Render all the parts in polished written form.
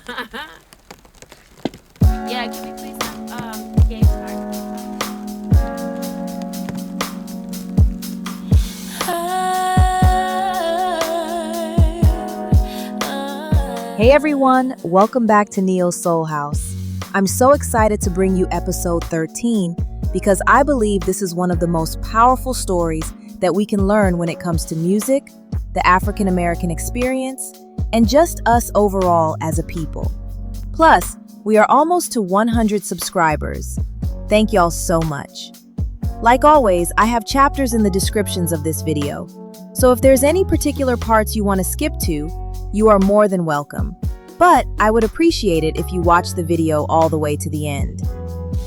Yeah, can we please have game card? Hey everyone, welcome back to Neo's Soul House. I'm so excited to bring you episode 13 because I believe this is one of the most powerful stories that we can learn when it comes to music, the African American experience, and just us overall as a people. Plus, we are almost to 100 subscribers. Thank y'all so much. Like always, I have chapters in the descriptions of this video, so if there's any particular parts you want to skip to, you are more than welcome. But I would appreciate it if you watch the video all the way to the end.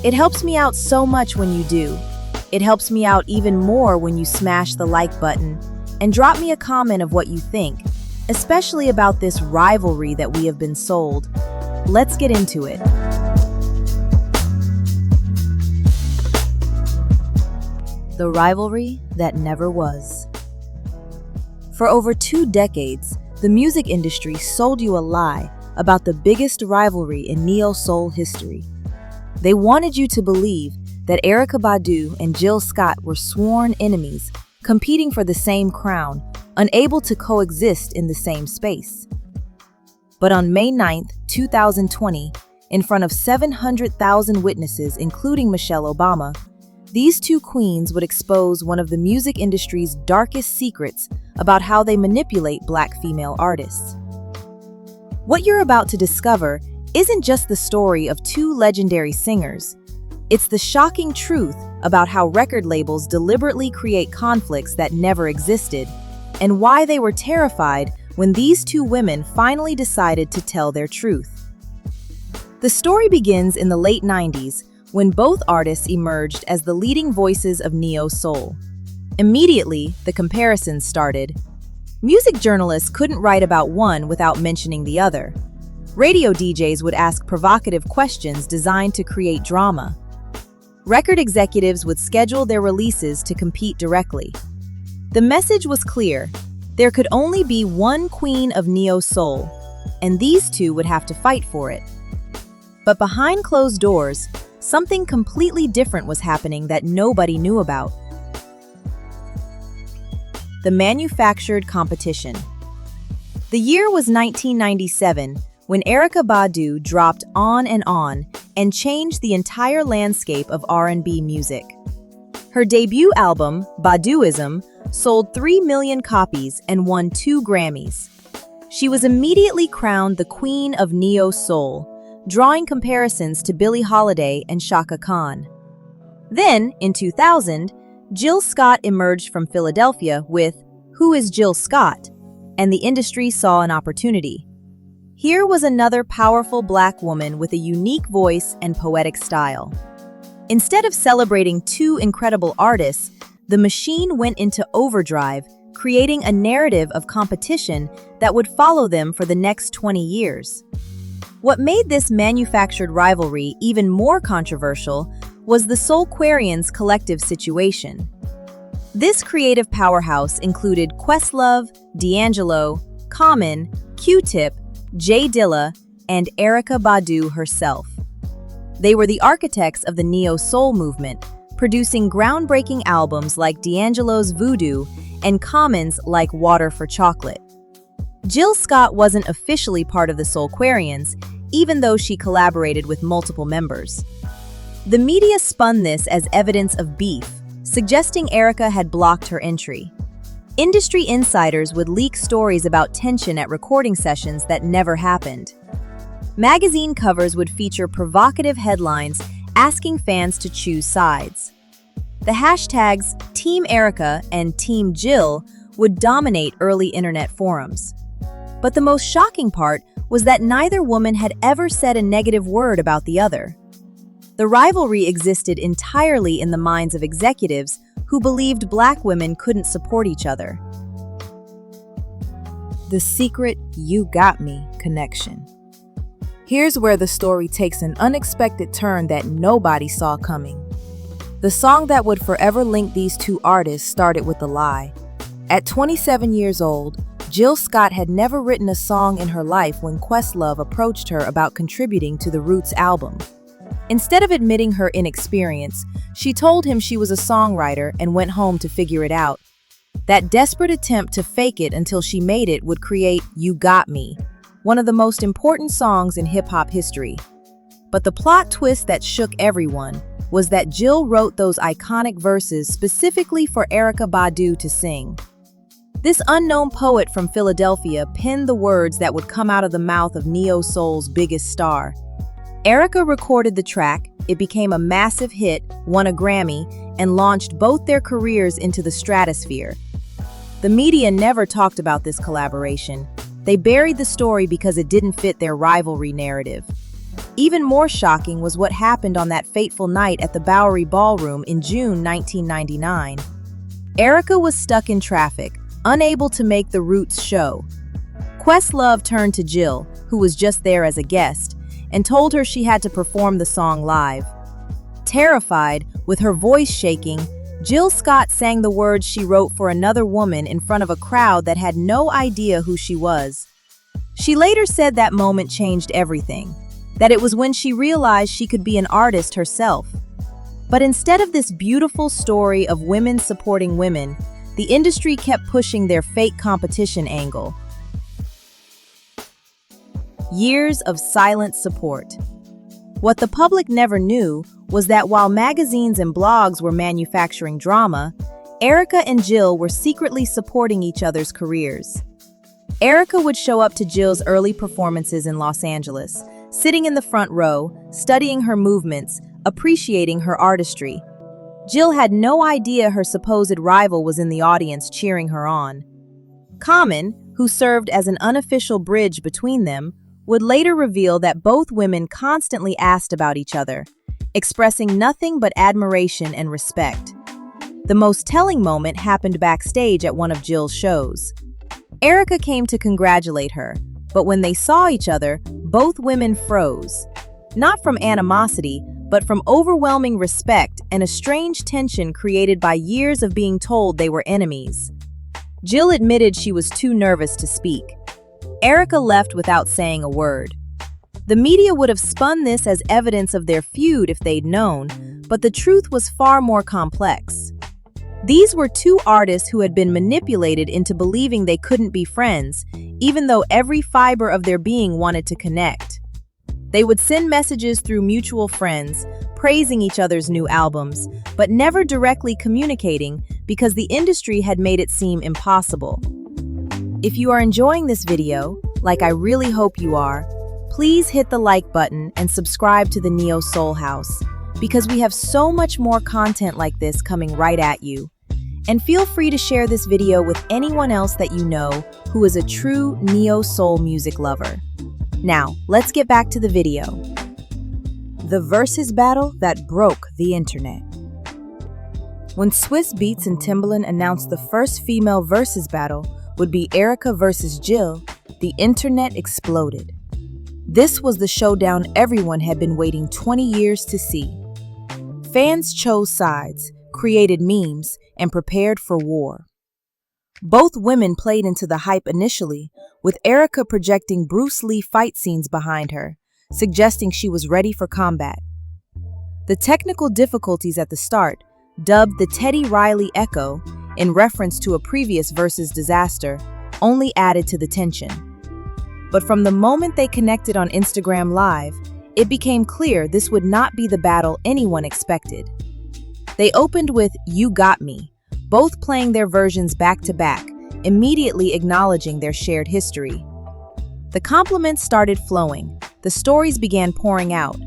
It helps me out so much when you do. It helps me out even more when you smash the like button and drop me a comment of what you think, especially about this rivalry that we have been sold. Let's get into it. The rivalry that never was. For over 2 decades, the music industry sold you a lie about the biggest rivalry in neo-soul history. They wanted you to believe that Erykah Badu and Jill Scott were sworn enemies, competing for the same crown, unable to coexist in the same space. But on May 9th, 2020, in front of 700,000 witnesses, including Michelle Obama, these two queens would expose one of the music industry's darkest secrets about how they manipulate Black female artists. What you're about to discover isn't just the story of 2 legendary singers. It's the shocking truth about how record labels deliberately create conflicts that never existed, and why they were terrified when these 2 women finally decided to tell their truth. The story begins in the late 90s, when both artists emerged as the leading voices of neo-soul. Immediately, the comparisons started. Music journalists couldn't write about one without mentioning the other. Radio DJs would ask provocative questions designed to create drama. Record executives would schedule their releases to compete directly. The message was clear: there could only be one queen of neo-soul, and these 2 would have to fight for it. But behind closed doors, something completely different was happening that nobody knew about. The manufactured competition. The year was 1997, when Erykah Badu dropped On and changed the entire landscape of R&B music. Her debut album, Baduism, sold 3 million copies and won 2 Grammys. She was immediately crowned the Queen of Neo-Soul, drawing comparisons to Billie Holiday and Chaka Khan. Then, in 2000, Jill Scott emerged from Philadelphia with Who is Jill Scott? And the industry saw an opportunity. Here was another powerful Black woman with a unique voice and poetic style. Instead of celebrating 2 incredible artists, the machine went into overdrive, creating a narrative of competition that would follow them for the next 20 years. What made this manufactured rivalry even more controversial was the Soulquarians' collective situation. This creative powerhouse included Questlove, D'Angelo, Common, Q-Tip, J Dilla, and Erykah Badu herself. They were the architects of the neo-soul movement, producing groundbreaking albums like D'Angelo's Voodoo and Common's like Water for Chocolate. Jill Scott wasn't officially part of the Soulquarians, even though she collaborated with multiple members. The media spun this as evidence of beef, suggesting Erykah had blocked her entry. Industry insiders would leak stories about tension at recording sessions that never happened. Magazine covers would feature provocative headlines asking fans to choose sides. The hashtags Team Erykah and Team Jill would dominate early internet forums. But the most shocking part was that neither woman had ever said a negative word about the other. The rivalry existed entirely in the minds of executives who believed Black women couldn't support each other. The secret "You Got Me" connection. Here's where the story takes an unexpected turn that nobody saw coming. The song that would forever link these 2 artists started with a lie. At 27 years old, Jill Scott had never written a song in her life when Questlove approached her about contributing to the Roots album. Instead of admitting her inexperience, she told him she was a songwriter and went home to figure it out. That desperate attempt to fake it until she made it would create You Got Me, one of the most important songs in hip-hop history. But the plot twist that shook everyone was that Jill wrote those iconic verses specifically for Erykah Badu to sing. This unknown poet from Philadelphia penned the words that would come out of the mouth of neo-soul's biggest star. Erykah recorded the track, it became a massive hit, won a Grammy, and launched both their careers into the stratosphere. The media never talked about this collaboration. They buried the story because it didn't fit their rivalry narrative. Even more shocking was what happened on that fateful night at the Bowery Ballroom in June 1999. Erykah was stuck in traffic, unable to make the Roots show. Questlove turned to Jill, who was just there as a guest, and told her she had to perform the song live. Terrified, with her voice shaking, Jill Scott sang the words she wrote for another woman in front of a crowd that had no idea who she was. She later said that moment changed everything, that it was when she realized she could be an artist herself. But instead of this beautiful story of women supporting women, the industry kept pushing their fake competition angle. Years of silent support. What the public never knew was that while magazines and blogs were manufacturing drama, Erykah and Jill were secretly supporting each other's careers. Erykah would show up to Jill's early performances in Los Angeles, sitting in the front row, studying her movements, appreciating her artistry. Jill had no idea her supposed rival was in the audience cheering her on. Common, who served as an unofficial bridge between them, would later reveal that both women constantly asked about each other, expressing nothing but admiration and respect. The most telling moment happened backstage at one of Jill's shows. Erykah came to congratulate her, but when they saw each other, both women froze. Not from animosity, but from overwhelming respect and a strange tension created by years of being told they were enemies. Jill admitted she was too nervous to speak. Erykah left without saying a word. The media would have spun this as evidence of their feud if they'd known, but the truth was far more complex. These were two artists who had been manipulated into believing they couldn't be friends, even though every fiber of their being wanted to connect. They would send messages through mutual friends, praising each other's new albums, but never directly communicating because the industry had made it seem impossible. If you are enjoying this video, like I really hope you are, please hit the like button and subscribe to the Neo Soul House, because we have so much more content like this coming right at you. And feel free to share this video with anyone else that you know who is a true Neo Soul music lover. Now, let's get back to the video. The Verzuz battle that broke the internet. When Swiss Beats and Timbaland announced the first female Verzuz battle would be Erykah versus Jill, the internet exploded. This was the showdown everyone had been waiting 20 years to see. Fans chose sides, created memes, and prepared for war. Both women played into the hype initially, with Erykah projecting Bruce Lee fight scenes behind her, suggesting she was ready for combat. The technical difficulties at the start, dubbed the Teddy Riley Echo, in reference to a previous Verzuz disaster, only added to the tension. But from the moment they connected on Instagram Live, it became clear this would not be the battle anyone expected. They opened with You Got Me, both playing their versions back to back, immediately acknowledging their shared history. The compliments started flowing, the stories began pouring out.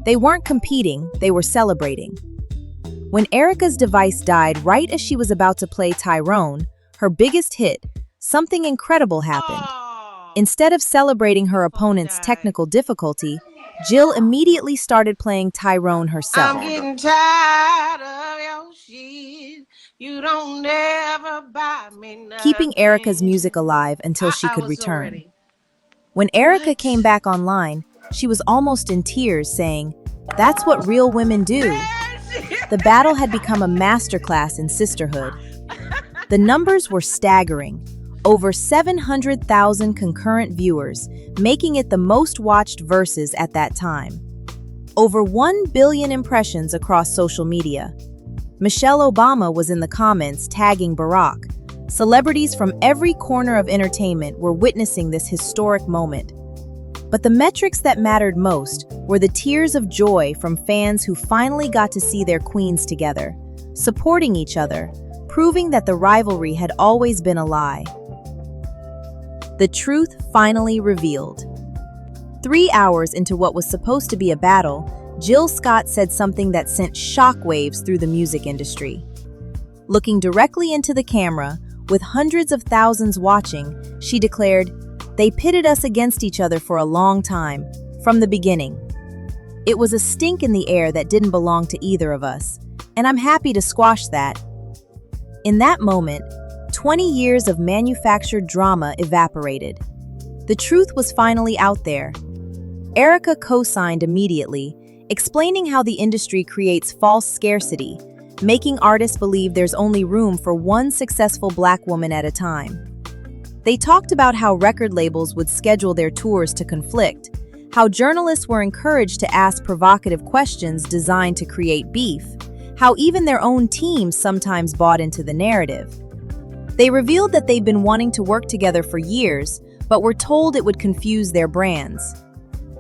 They weren't competing, they were celebrating. When Erykah's device died right as she was about to play Tyrone, her biggest hit, something incredible happened. Instead of celebrating her opponent's technical difficulty, Jill immediately started playing Tyrone herself. I'm getting tired of your shit. You don't never buy me nothing. Keeping Erykah's music alive until she could return. When Erykah came back online, she was almost in tears, saying, "That's what real women do." The battle had become a masterclass in sisterhood. The numbers were staggering. over 700,000 concurrent viewers, making it the most watched Verzuz at that time. Over 1 billion impressions across social media. Michelle Obama was in the comments tagging Barack. Celebrities from every corner of entertainment were witnessing this historic moment. But the metrics that mattered most were the tears of joy from fans who finally got to see their queens together, supporting each other, proving that the rivalry had always been a lie. The truth finally revealed. 3 hours into what was supposed to be a battle, Jill Scott said something that sent shockwaves through the music industry. Looking directly into the camera, with hundreds of thousands watching, she declared, "They pitted us against each other for a long time, from the beginning. It was a stink in the air that didn't belong to either of us, and I'm happy to squash that." In that moment, 20 years of manufactured drama evaporated. The truth was finally out there. Erykah co-signed immediately, explaining how the industry creates false scarcity, making artists believe there's only room for one successful Black woman at a time. They talked about how record labels would schedule their tours to conflict, how journalists were encouraged to ask provocative questions designed to create beef, how even their own teams sometimes bought into the narrative. They revealed that they'd been wanting to work together for years, but were told it would confuse their brands.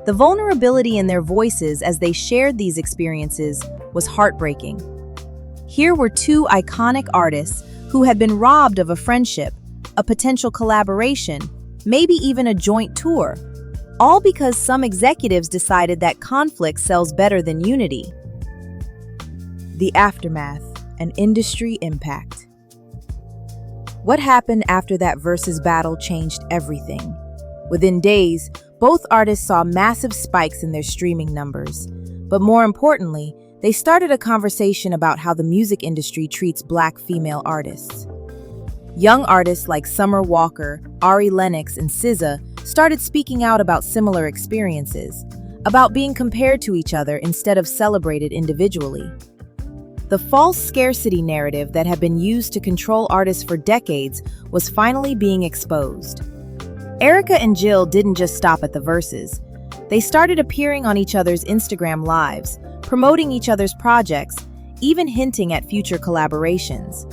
The vulnerability in their voices as they shared these experiences was heartbreaking. Here were two iconic artists who had been robbed of a friendship, a potential collaboration, maybe even a joint tour, all because some executives decided that conflict sells better than unity. The aftermath, an industry impact. What happened after that Verzuz battle changed everything. Within days, both artists saw massive spikes in their streaming numbers. But more importantly, they started a conversation about how the music industry treats Black female artists. Young artists like Summer Walker, Ari Lennox, and SZA started speaking out about similar experiences, about being compared to each other instead of celebrated individually. The false scarcity narrative that had been used to control artists for decades was finally being exposed. Erykah and Jill didn't just stop at the Verzuz. They started appearing on each other's Instagram lives, promoting each other's projects, even hinting at future collaborations.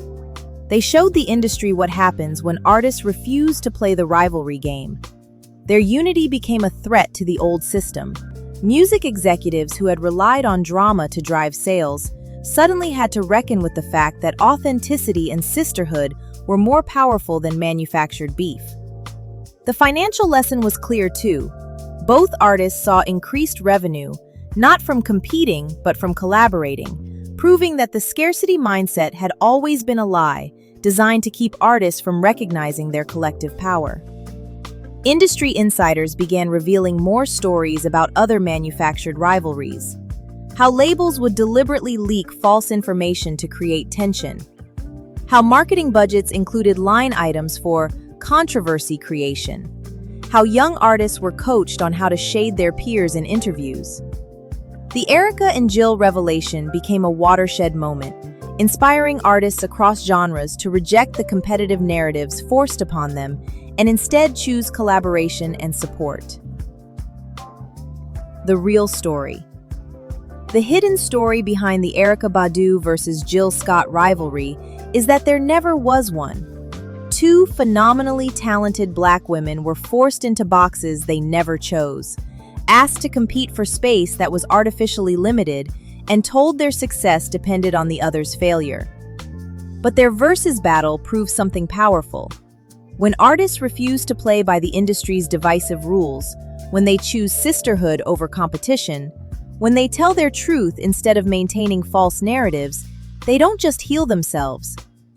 They showed the industry what happens when artists refuse to play the rivalry game. Their unity became a threat to the old system. Music executives who had relied on drama to drive sales suddenly had to reckon with the fact that authenticity and sisterhood were more powerful than manufactured beef. The financial lesson was clear too. Both artists saw increased revenue, not from competing, but from collaborating, proving that the scarcity mindset had always been a lie, designed to keep artists from recognizing their collective power. Industry insiders began revealing more stories about other manufactured rivalries. How labels would deliberately leak false information to create tension. How marketing budgets included line items for controversy creation. How young artists were coached on how to shade their peers in interviews. The Erykah and Jill revelation became a watershed moment, inspiring artists across genres to reject the competitive narratives forced upon them and instead choose collaboration and support. The real story. The hidden story behind the Erykah Badu versus Jill Scott rivalry is that there never was one. Two phenomenally talented Black women were forced into boxes they never chose, asked to compete for space that was artificially limited, and told their success depended on the other's failure. But their Verzuz battle proved something powerful. When artists refuse to play by the industry's divisive rules, when they choose sisterhood over competition, when they tell their truth instead of maintaining false narratives, they don't just heal themselves.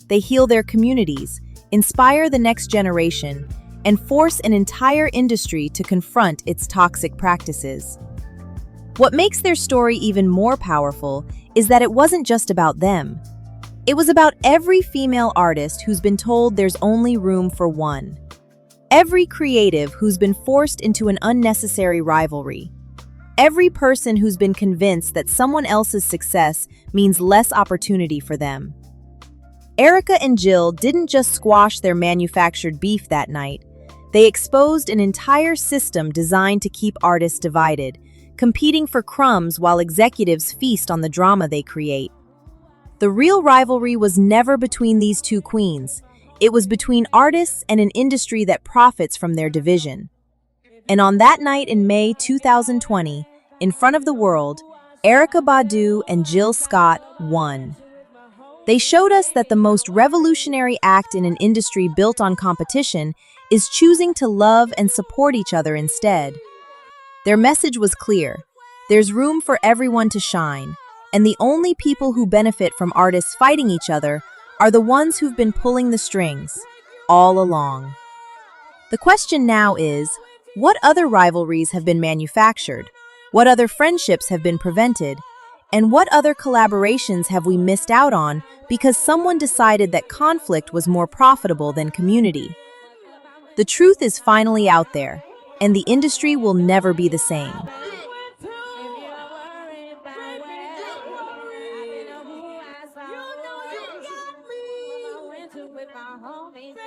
They heal their communities, inspire the next generation, and force an entire industry to confront its toxic practices. What makes their story even more powerful is that it wasn't just about them. It was about every female artist who's been told there's only room for one. Every creative who's been forced into an unnecessary rivalry. Every person who's been convinced that someone else's success means less opportunity for them. Erykah and Jill didn't just squash their manufactured beef that night. They exposed an entire system designed to keep artists divided, competing for crumbs while executives feast on the drama they create. The real rivalry was never between these two queens. It was between artists and an industry that profits from their division. And on that night in May 2020, in front of the world, Erykah Badu and Jill Scott won. They showed us that the most revolutionary act in an industry built on competition is choosing to love and support each other instead. Their message was clear. There's room for everyone to shine, and the only people who benefit from artists fighting each other are the ones who've been pulling the strings all along. The question now is, what other rivalries have been manufactured? What other friendships have been prevented? And what other collaborations have we missed out on because someone decided that conflict was more profitable than community? The truth is finally out there, and the industry will never be the same. With my homies.